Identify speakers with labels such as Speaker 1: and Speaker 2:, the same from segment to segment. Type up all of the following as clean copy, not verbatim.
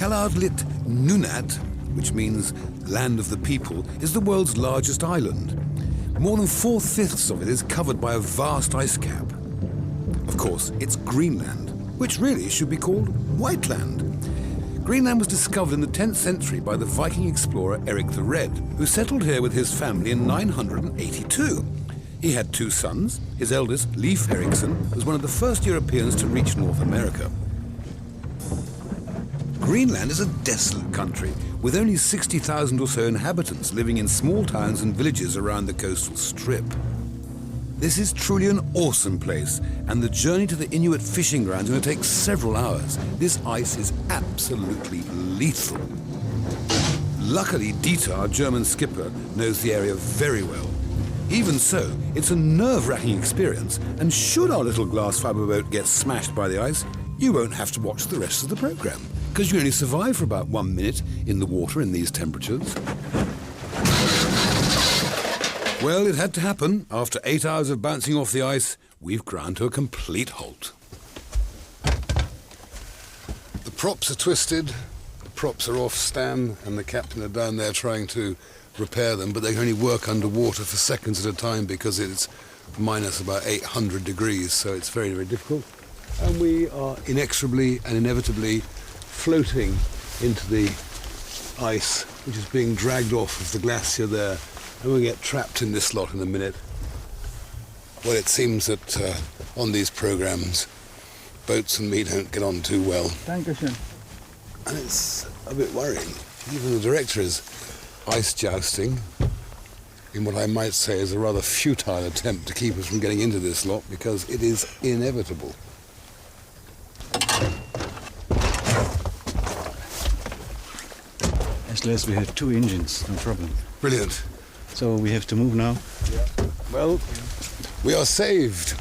Speaker 1: Lit Nunat, which means land of the people, is the world's largest island. More than 4/5 of it is covered by a vast ice cap. Of course, it's Greenland, which really should be called Whiteland. Greenland was discovered in the 10th century by the Viking explorer Eric the Red, who settled here with his family in 982. He had 2 sons. His eldest, Leif Erikson, was one of the first Europeans to reach North America. Greenland is a desolate country, with only 60,000 or so inhabitants living in small towns and villages around the coastal strip. This is truly an awesome place, and the journey to the Inuit fishing ground is going to take several hours. This ice is absolutely lethal. Luckily, Dieter, our German skipper, knows the area very well. Even so, it's a nerve-wracking experience, and should our little glass fibre boat get smashed by the ice, you won't have to watch the rest of the programme, because you only survive for about 1 minute in the water in these temperatures. Well, it had to happen. After 8 hours of bouncing off the ice, we've ground to a complete halt. The props are twisted, the props are off Stan and the captain are down there trying to repair them, but they can only work underwater for seconds at a time because it's minus about 800 degrees, so it's very, very difficult. And we are inexorably and inevitably floating into the ice, which is being dragged off of the glacier there, and we'll get trapped in this lot in a minute. Well, it seems that on these programmes, boats and me don't get on too well.
Speaker 2: Dankeschön.
Speaker 1: And it's a bit worrying. Even the director is ice jousting in what I might say is a rather futile attempt to keep us from getting into this lot, because it is inevitable.
Speaker 2: As long as we have 2 engines, no problem.
Speaker 1: Brilliant.
Speaker 2: So we have to move now?
Speaker 1: Yeah. Well, we are saved.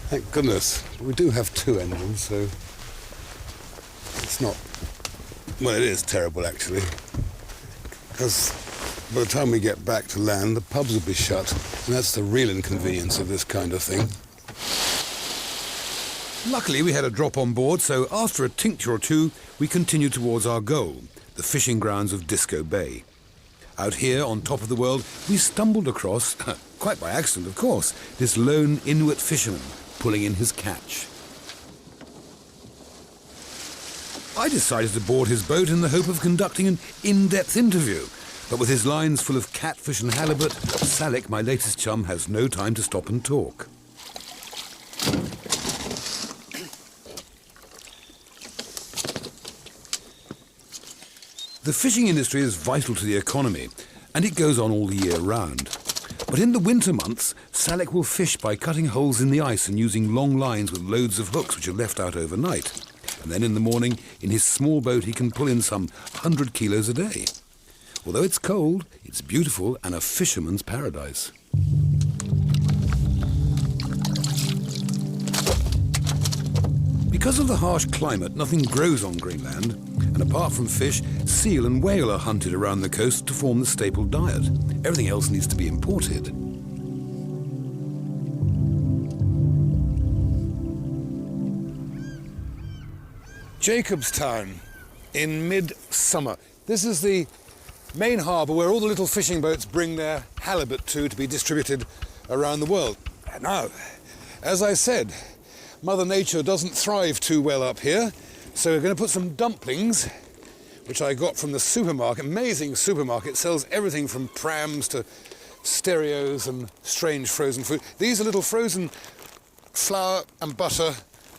Speaker 1: Thank goodness. We do have 2 engines, so it's not... Well, it is terrible, actually. Because by the time we get back to land, the pubs will be shut, and that's the real inconvenience of this kind of thing. Luckily, we had a drop on board, so after a tincture or 2, we continued towards our goal, the fishing grounds of Disco Bay. Out here, on top of the world, we stumbled across, quite by accident of course, this lone Inuit fisherman pulling in his catch. I decided to board his boat in the hope of conducting an in-depth interview, but with his lines full of catfish and halibut, Salik, my latest chum, has no time to stop and talk. The fishing industry is vital to the economy, and it goes on all the year round. But in the winter months, Salik will fish by cutting holes in the ice and using long lines with loads of hooks which are left out overnight. And then in the morning, in his small boat, he can pull in some 100 kilos a day. Although it's cold, it's beautiful and a fisherman's paradise. Because of the harsh climate, nothing grows on Greenland, and apart from fish, seal and whale are hunted around the coast to form the staple diet. Everything else needs to be imported. Jacobstown in mid-summer. This is the main harbour where all the little fishing boats bring their halibut to be distributed around the world. Now, as I said, Mother Nature doesn't thrive too well up here, so we're going to put some dumplings, which I got from the supermarket. Amazing supermarket, sells everything from prams to stereos and strange frozen food. These are little frozen flour and butter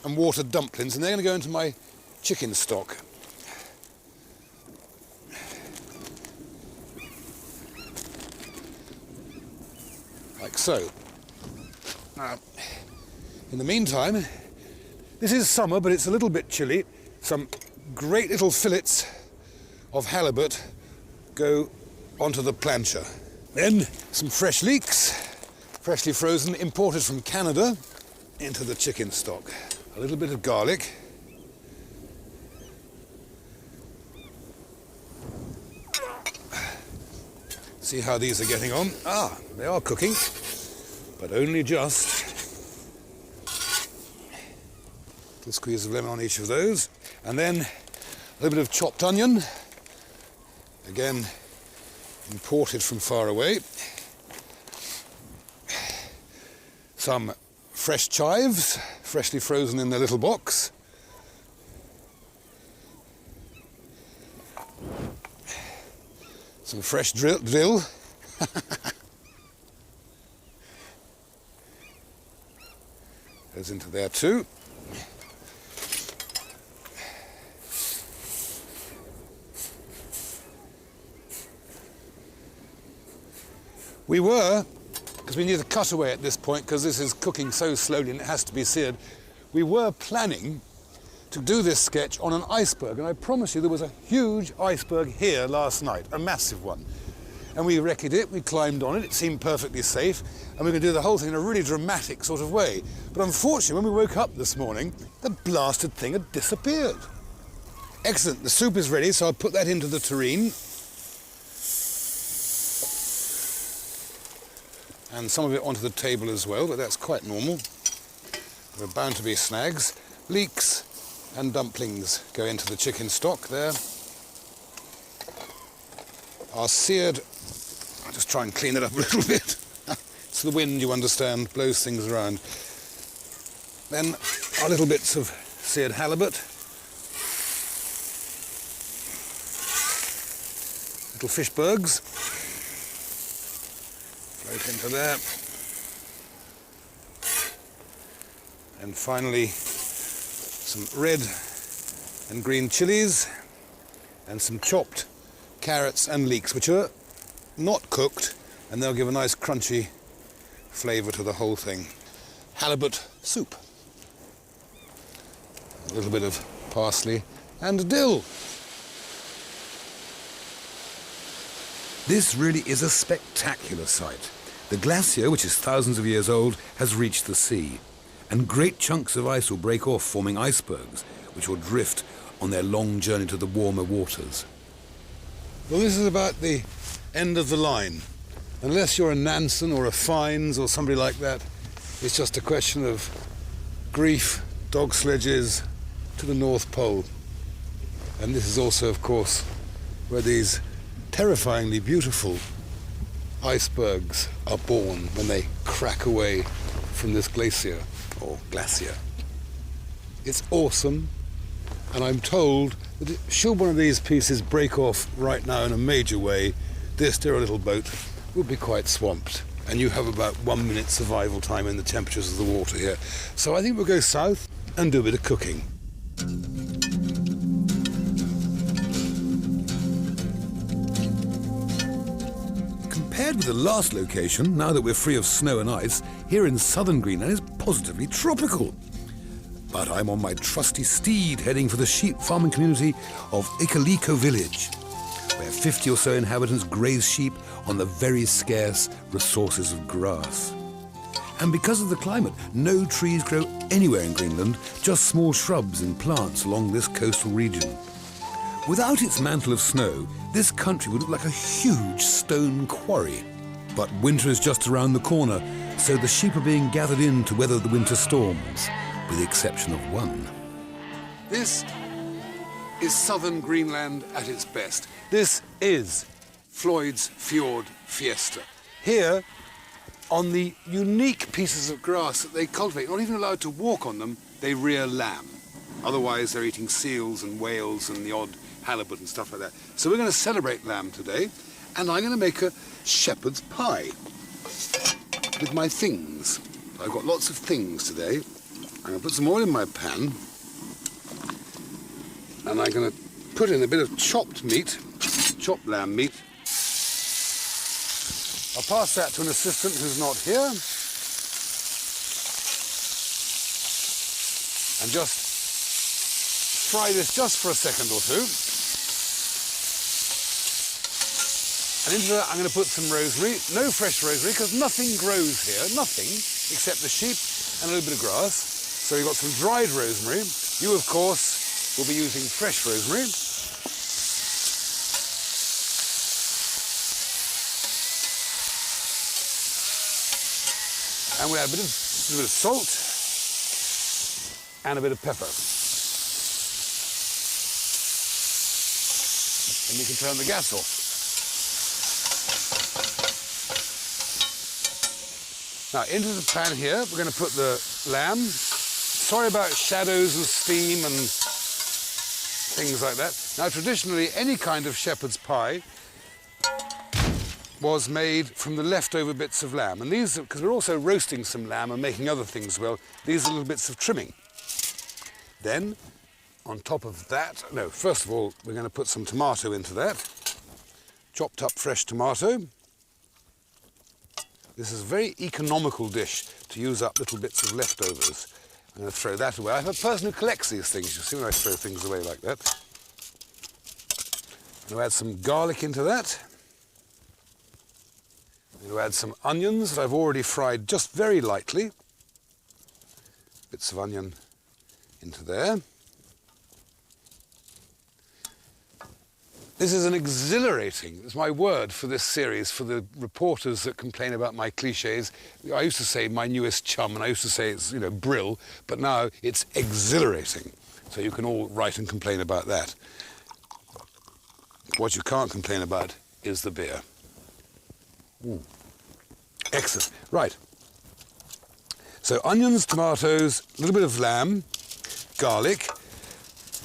Speaker 1: and water dumplings, and they're going to go into my chicken stock. Like so. Now, in the meantime, this is summer, but it's a little bit chilly. Some great little fillets of halibut go onto the plancha. Then some fresh leeks, freshly frozen, imported from Canada, into the chicken stock. A little bit of garlic. See how these are getting on. Ah, they are cooking, but only just. A squeeze of lemon on each of those. And then little bit of chopped onion, again imported from far away. Some fresh chives, freshly frozen in their little box. Some fresh dill. Goes into there too. We were, because we need a cutaway at this point, because this is cooking so slowly and it has to be seared, we were planning to do this sketch on an iceberg, and I promise you there was a huge iceberg here last night, a massive one. And we wrecked it, we climbed on it, it seemed perfectly safe, and we were going to do the whole thing in a really dramatic sort of way. But unfortunately, when we woke up this morning, the blasted thing had disappeared. Excellent, the soup is ready, so I'll put that into the tureen. And some of it onto the table as well, but that's quite normal. There are bound to be snags. Leeks and dumplings go into the chicken stock there. Our seared, I'll just try and clean it up a little bit. It's the wind, you understand, blows things around. Then our little bits of seared halibut. Little fish bergs. Float into there. And finally, some red and green chilies and some chopped carrots and leeks, which are not cooked, and they'll give a nice crunchy flavour to the whole thing. Halibut soup. A little bit of parsley and dill. This really is a spectacular sight. The glacier, which is thousands of years old, has reached the sea, and great chunks of ice will break off, forming icebergs, which will drift on their long journey to the warmer waters. Well, this is about the end of the line. Unless you're a Nansen or a Fiennes or somebody like that, it's just a question of grief, dog sledges to the North Pole. And this is also, of course, where these terrifyingly beautiful icebergs are born when they crack away from this glacier, or glacier. It's awesome, and I'm told that should one of these pieces break off right now in a major way, this dear little boat will be quite swamped, and you have about 1 minute survival time in the temperatures of the water here. So I think we'll go south and do a bit of cooking. Compared with the last location, now that we're free of snow and ice, here in southern Greenland is positively tropical. But I'm on my trusty steed heading for the sheep farming community of Ikaliko village, where 50 or so inhabitants graze sheep on the very scarce resources of grass. And because of the climate, no trees grow anywhere in Greenland, just small shrubs and plants along this coastal region. Without its mantle of snow, this country would look like a huge stone quarry. But winter is just around the corner, so the sheep are being gathered in to weather the winter storms, with the exception of one. This is southern Greenland at its best. This is Floyd's Fjord Fiesta. Here, on the unique pieces of grass that they cultivate, not even allowed to walk on them, they rear lamb. Otherwise, they're eating seals and whales and the odd halibut and stuff like that. So we're going to celebrate lamb today, and I'm going to make a shepherd's pie with my things. I've got lots of things today. I'm going to put some oil in my pan, and I'm going to put in a bit of chopped meat, chopped lamb meat. I'll pass that to an assistant who's not here, and just fry this just for a second or two. And into that I'm going to put some rosemary, no fresh rosemary, because nothing grows here, nothing, except the sheep and a little bit of grass. So you've got some dried rosemary. You, of course, will be using fresh rosemary. And we add a bit of salt and a bit of pepper. Then we can turn the gas off. Now, into the pan here, we're going to put the lamb. Sorry about shadows and steam and things like that. Now, traditionally, any kind of shepherd's pie was made from the leftover bits of lamb. And these, because we're also roasting some lamb and making other things well, these are little bits of trimming. Then, on top of that, no, first of all, we're going to put some tomato into that. Chopped up fresh tomato. This is a very economical dish to use up little bits of leftovers. I'm going to throw that away. I have a person who collects these things. You see when I throw things away like that. I'm going to add some garlic into that. I'm going to add some onions that I've already fried just very lightly. Bits of onion into there. This is an exhilarating, it's my word for this series, for the reporters that complain about my cliches. I used to say my newest chum, and I used to say it's, brill, but now it's exhilarating. So you can all write and complain about that. What you can't complain about is the beer. Excellent. Right. So onions, tomatoes, a little bit of lamb, garlic,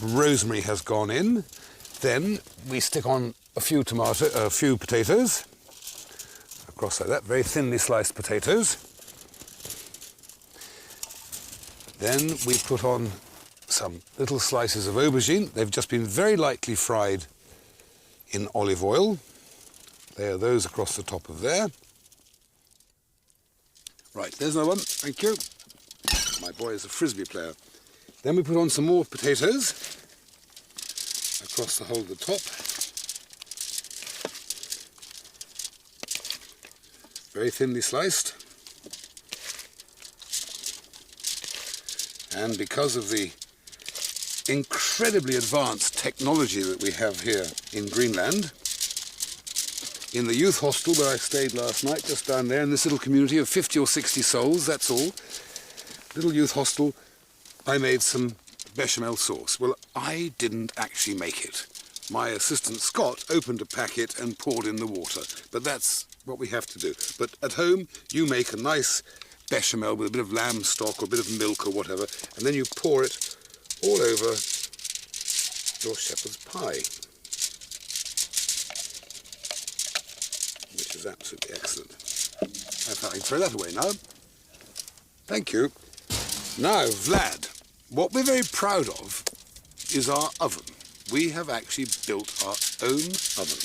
Speaker 1: rosemary has gone in. Then we stick on a few potatoes, across like that, very thinly sliced potatoes. Then we put on some little slices of aubergine. They've just been very lightly fried in olive oil. Layer those across the top of there. Right, there's another one, thank you. My boy is a frisbee player. Then we put on some more potatoes across the whole of the top. Very thinly sliced. And because of the incredibly advanced technology that we have here in Greenland, in the youth hostel where I stayed last night, just down there in this little community of 50 or 60 souls, that's all, little youth hostel, I made some bechamel sauce. Well, I didn't actually make it. My assistant Scott opened a packet and poured in the water, but that's what we have to do. But at home, you make a nice bechamel with a bit of lamb stock or a bit of milk or whatever, and then you pour it all over your shepherd's pie, which is absolutely excellent. I can throw that away now. Thank you. Now, Vlad, what we're very proud of is our oven. We have actually built our own oven.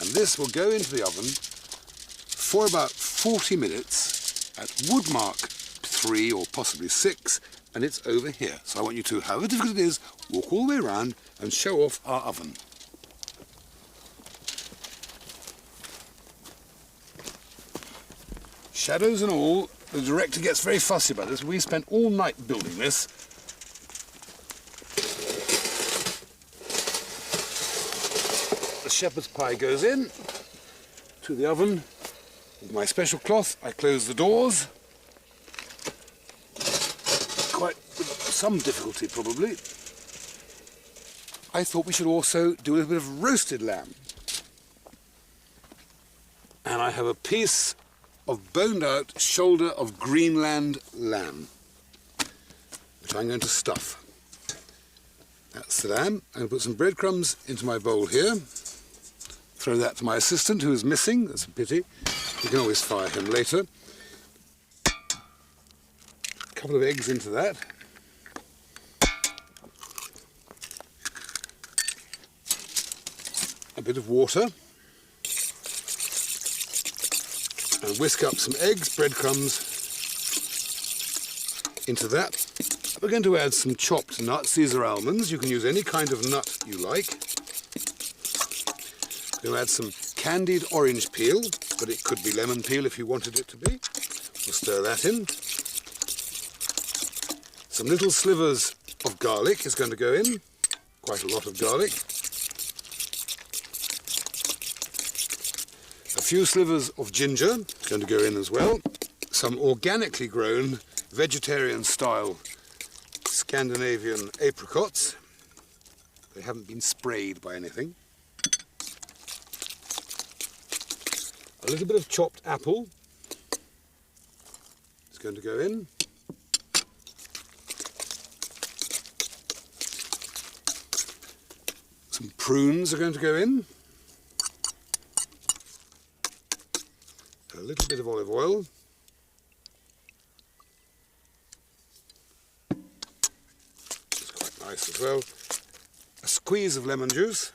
Speaker 1: And this will go into the oven for about 40 minutes at wood mark 3 or possibly 6, and it's over here. So I want you to, however difficult it is, walk all the way around and show off our oven. Shadows and all, the director gets very fussy about this. We spent all night building this. The shepherd's pie goes in to the oven. With my special cloth, I close the doors. Quite with some difficulty, probably. I thought we should also do a little bit of roasted lamb. And I have a piece of boned out shoulder of Greenland lamb, which I'm going to stuff. That's the lamb. I'm going to put some breadcrumbs into my bowl here. Throw that to my assistant, who is missing. That's a pity. You can always fire him later. A couple of eggs into that. A bit of water. And whisk up some eggs, breadcrumbs into that. We're going to add some chopped nuts. These are almonds. You can use any kind of nut you like. We're going to add some candied orange peel, but it could be lemon peel if you wanted it to be. We'll stir that in. Some little slivers of garlic is going to go in. Quite a lot of garlic. A few slivers of ginger is going to go in as well. Some organically grown, vegetarian-style Scandinavian apricots. They haven't been sprayed by anything. little bit of chopped apple. It's going to go in. Some prunes are going to go in. A little bit of olive oil. It's quite nice as well. A squeeze of lemon juice.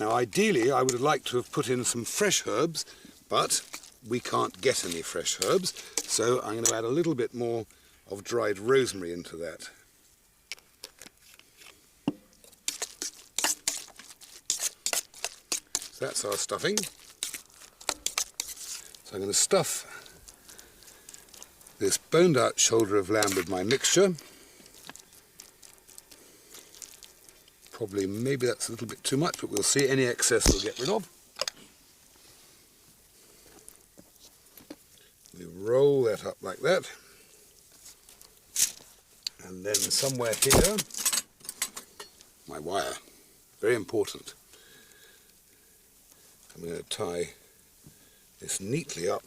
Speaker 1: Now ideally I would have liked to have put in some fresh herbs, but we can't get any fresh herbs, so I'm going to add a little bit more of dried rosemary into that. So that's our stuffing. So I'm going to stuff this boned out shoulder of lamb with my mixture. Probably, maybe that's a little bit too much, but we'll see. Any excess we'll get rid of. We roll that up like that. And then somewhere here, my wire, very important. I'm going to tie this neatly up.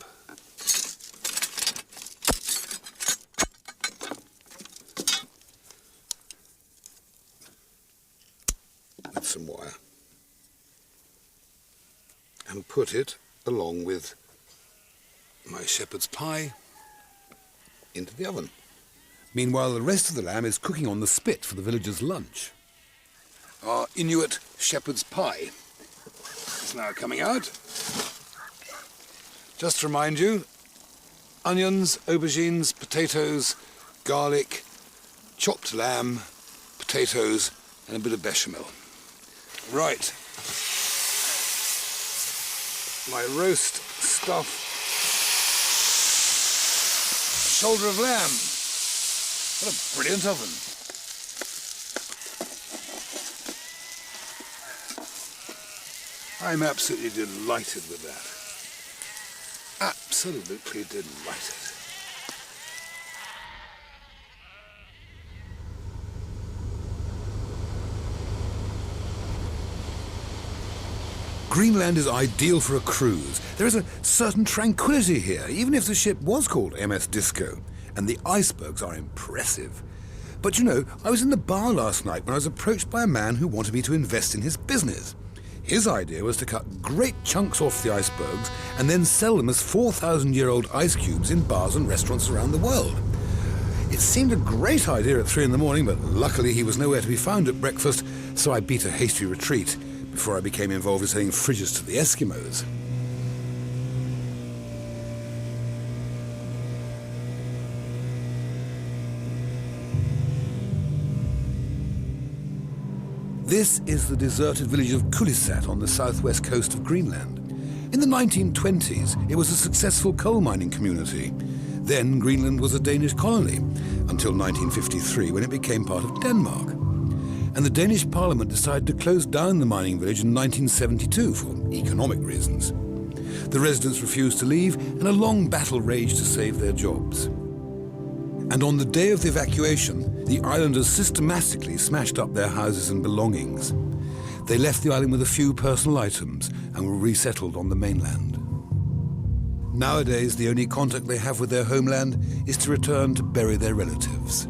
Speaker 1: With some wire. And put it along with my shepherd's pie into the oven. Meanwhile, the rest of the lamb is cooking on the spit for the villagers' lunch. Our Inuit shepherd's pie is now coming out. Just to remind you, onions, aubergines, potatoes, garlic, chopped lamb, potatoes, and a bit of bechamel. Right. My roast stuff shoulder of lamb. What a brilliant oven. I'm absolutely delighted with that. Absolutely delighted. Greenland is ideal for a cruise. There is a certain tranquility here, even if the ship was called MS Disco. And the icebergs are impressive. But you know, I was in the bar last night when I was approached by a man who wanted me to invest in his business. His idea was to cut great chunks off the icebergs and then sell them as 4,000-year-old ice cubes in bars and restaurants around the world. It seemed a great idea at 3 in the morning, but luckily he was nowhere to be found at breakfast, so I beat a hasty retreat before I became involved in selling fridges to the Eskimos. This is the deserted village of Kulisat on the southwest coast of Greenland. In the 1920s, it was a successful coal mining community. Then Greenland was a Danish colony, until 1953 when it became part of Denmark. And the Danish parliament decided to close down the mining village in 1972 for economic reasons. The residents refused to leave, and a long battle raged to save their jobs. And on the day of the evacuation, the islanders systematically smashed up their houses and belongings. They left the island with a few personal items and were resettled on the mainland. Nowadays, the only contact they have with their homeland is to return to bury their relatives.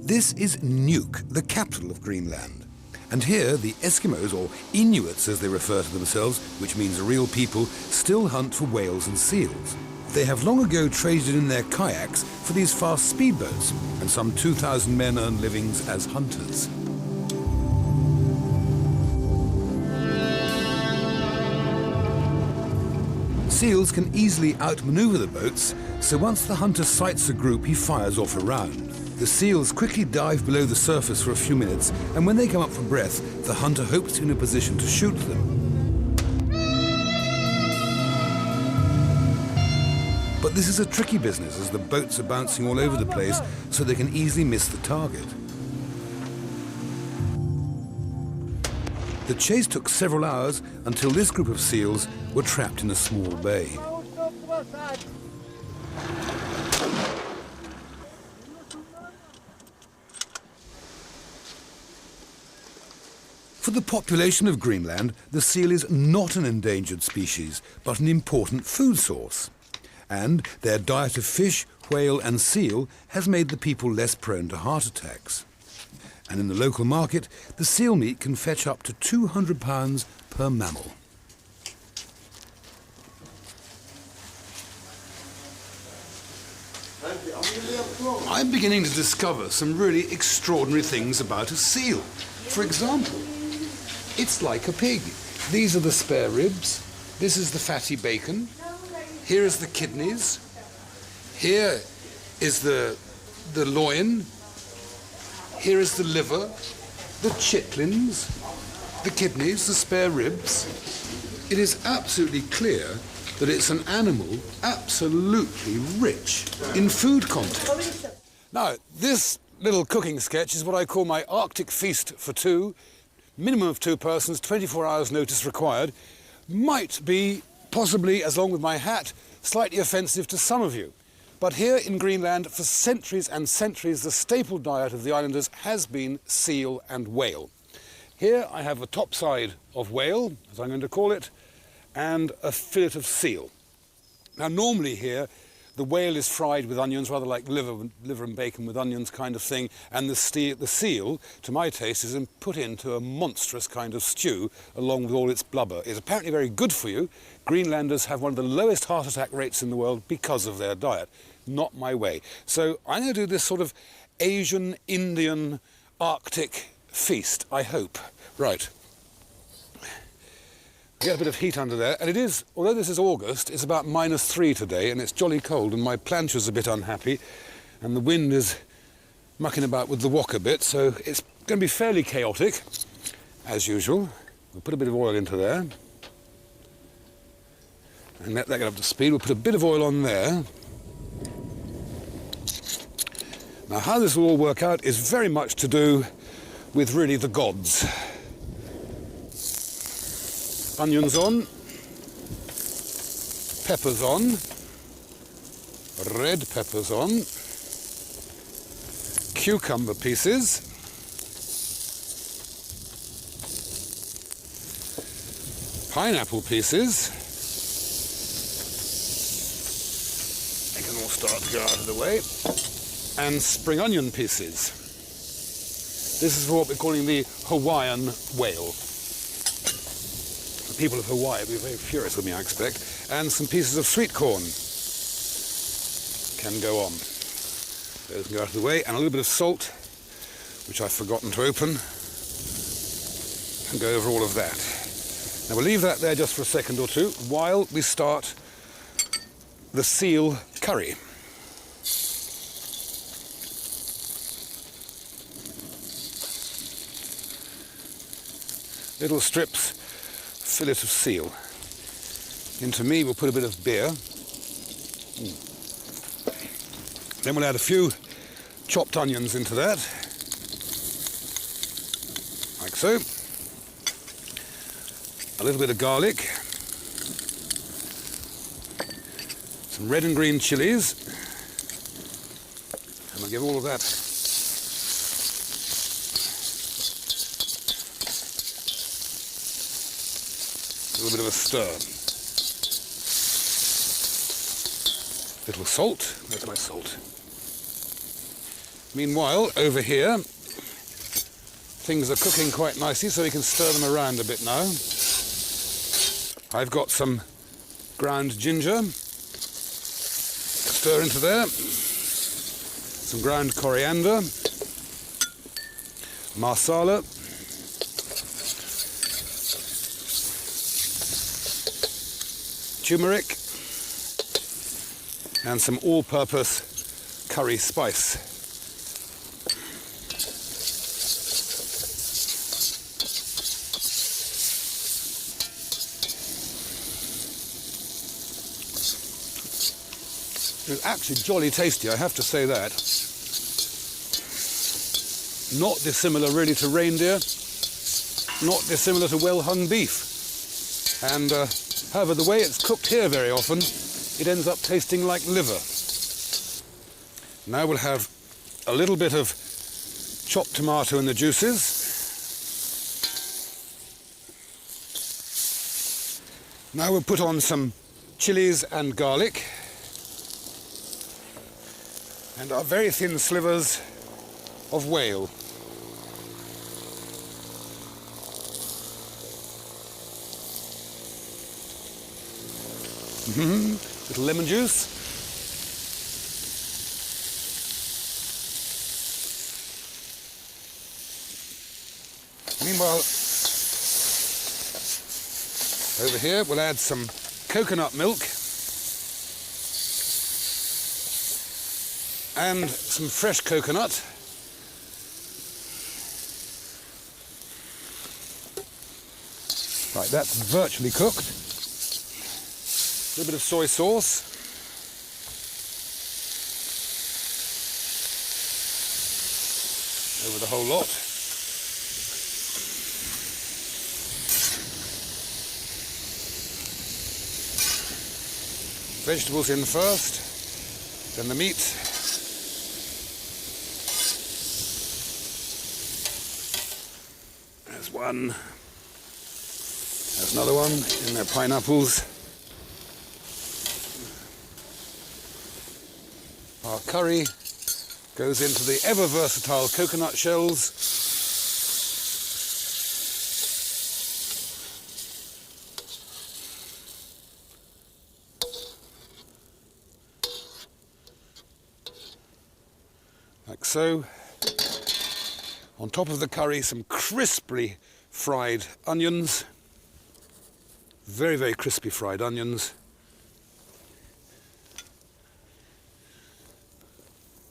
Speaker 1: This is Nuuk, the capital of Greenland. And here, the Eskimos, or Inuits as they refer to themselves, which means real people, still hunt for whales and seals. They have long ago traded in their kayaks for these fast speedboats, and some 2,000 men earn livings as hunters. Seals can easily outmaneuver the boats, so once the hunter sights a group, he fires off a round. The seals quickly dive below the surface for a few minutes, and when they come up for breath, the hunter hopes to be in a position to shoot them. But this is a tricky business, as the boats are bouncing all over the place, so they can easily miss the target. The chase took several hours until this group of seals were trapped in a small bay. For the population of Greenland, the seal is not an endangered species, but an important food source. And their diet of fish, whale and seal has made the people less prone to heart attacks. And in the local market, the seal meat can fetch up to £200 per mammal. I'm beginning to discover some really extraordinary things about a seal. For example, it's like a pig. These are the spare ribs. This is the fatty bacon. Here is the kidneys. Here is the loin. Here is the liver, the chitlins, the kidneys, the spare ribs. It is absolutely clear that it's an animal absolutely rich in food content. Now, this little cooking sketch is what I call my Arctic feast for two. Minimum of 2 persons, 24 hours notice required. Might be, possibly, as long with my hat, slightly offensive to some of you. But here in Greenland, for centuries and centuries, the staple diet of the islanders has been seal and whale. Here I have a topside of whale, as I'm going to call it, and a fillet of seal. Now, normally here, the whale is fried with onions, rather like liver and bacon with onions kind of thing, and the seal, to my taste, is put into a monstrous kind of stew along with all its blubber. It's apparently very good for you. Greenlanders have one of the lowest heart attack rates in the world because of their diet. Not my way. So I'm going to do this sort of Asian, Indian, Arctic feast, I hope. Right. Get a bit of heat under there, and it is, although this is August, it's about -3 today, and it's jolly cold, and my plancher's a bit unhappy, and the wind is mucking about with the wok a bit, so it's going to be fairly chaotic, as usual. We'll put a bit of oil into there, and let that get up to speed. We'll put a bit of oil on there. Now, how this will all work out is very much to do with really the gods. Onions on, peppers on, red peppers on, cucumber pieces, pineapple pieces. They can all start to go out of the way. And spring onion pieces. This is what we're calling the Hawaiian whale. The people of Hawaii will be very furious with me, I expect. And some pieces of sweet corn can go on. Those can go out of the way. And a little bit of salt, which I've forgotten to open, and go over all of that. Now we'll leave that there just for a second or two while we start the seal curry. Little strips, fillet of seal. Into me we'll put a bit of beer. Then we'll add a few chopped onions into that, like so. A little bit of garlic. Some red and green chilies. And we'll give all of that a little bit of a stir. Little salt. Where's my salt? Meanwhile, over here, things are cooking quite nicely, so we can stir them around a bit now. I've got some ground ginger. Stir into there. Some ground coriander. Marsala. Turmeric, and some all-purpose curry spice. It's actually jolly tasty, I have to say that. Not dissimilar really to reindeer, not dissimilar to well-hung beef. And however, the way it's cooked here very often, it ends up tasting like liver. Now we'll have a little bit of chopped tomato in the juices. Now we'll put on some chilies and garlic and our very thin slivers of whale. Little lemon juice. Meanwhile, over here we'll add some coconut milk and some fresh coconut. Right, that's virtually cooked. A little bit of soy sauce. Over the whole lot. Vegetables in first, then the meat. There's one. There's another one in their pineapples. Our curry goes into the ever-versatile coconut shells. Like so. On top of the curry, some crisply fried onions. Very, very crispy fried onions.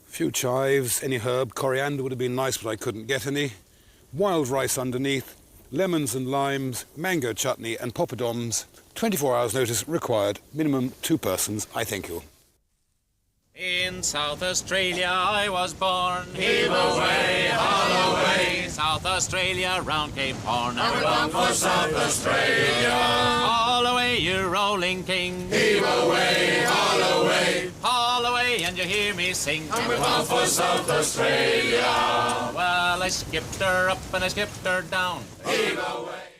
Speaker 1: A few chives, any herb. Coriander would have been nice, but I couldn't get any. Wild rice underneath. Lemons and limes, mango chutney and poppadoms. 24 hours notice required. Minimum 2 persons. I thank you.
Speaker 3: In South Australia I was born. Heave away, haul away. South Australia, round Cape Horn.
Speaker 4: And we're bound for South Australia.
Speaker 3: Haul away, you rolling king.
Speaker 4: Heave away, haul away.
Speaker 3: Haul away, and you hear me sing.
Speaker 4: And we're bound for South Australia.
Speaker 3: Well, I skipped her up and I skipped her down.
Speaker 4: Heave away.